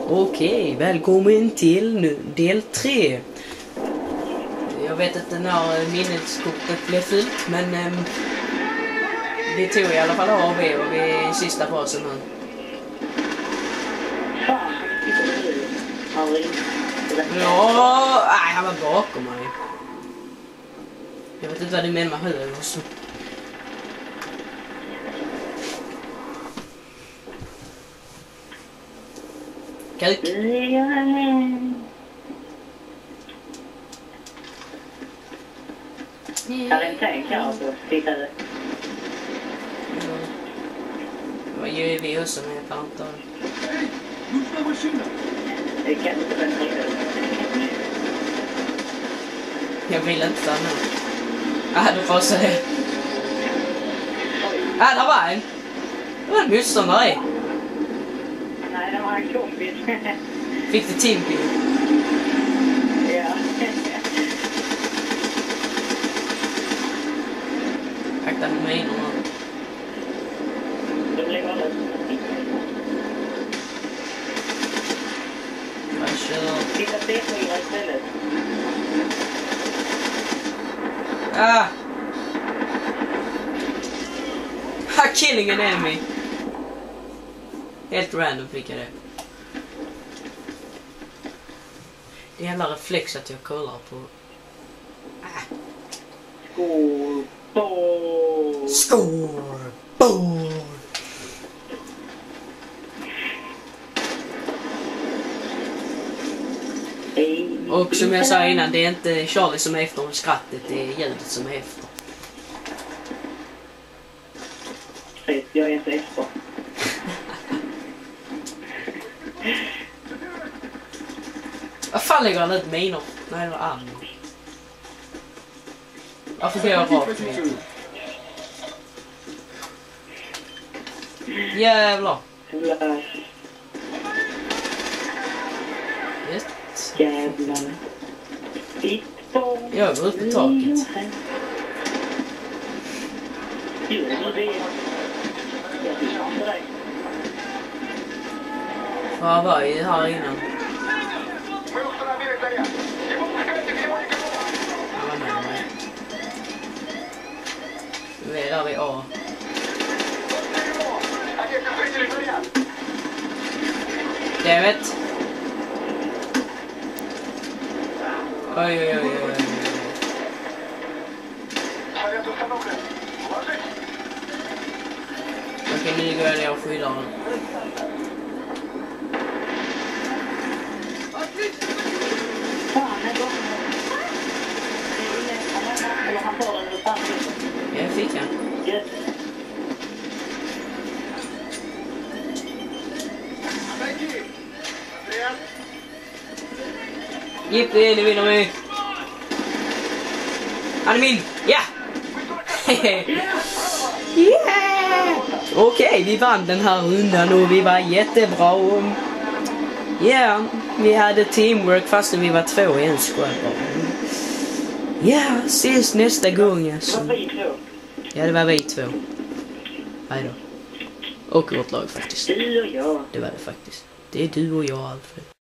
Okej, välkommen till nu, del 3. Jag vet inte när minneskortet blev fyllt, men vi tog i alla fall A och B och vi är i sista fasen nu. Ja, nej, han var bakom mig. Jag vet inte vad du menar med höger också. Kuk. Har en tank här så titta det. Vad gör vi också med ett antal? Det kan inte vänta. Jag vill inte stanna. Du får se det. Där var en. Det var en motståndare. Nej, det var en kompis. Fick du teamkill? Ja. Akta med minorna. Det blev alldeles. Jag kör. Titta C4 istället. Killing an enemy. Helt random fick jag det. Det är jävla reflex att jag kollar på. Scoreboard. Scoreboard. Och som jag sa innan, det är inte Charlie som är efter om skrattet, det är ljudet som är efter. Jag är inte efter. Vad fan lägger han ut minor? Nej, det var ammo. Varför går jag rakt med? Jävlar. Jävlar. Jag går upp i taket. Vad var det här innan? Han var med mig. Nu är där i A. Dammit. Oj, oj, oj, oj. Okej, nu går jag ner och skyddar honom. Jag fick han. Jippi, nu vinner vi. Han är min. Ja! Yeah! Okej, vi vann den här rundan och vi var jättebra. Ja, vi hade teamwork fast vi var två i en squad. Ja, ses nästa gång alltså. Ja, det var vi två. Hej då. Och vårt lag faktiskt. Du och jag. Det var det faktiskt. Det är du och jag, Alfred.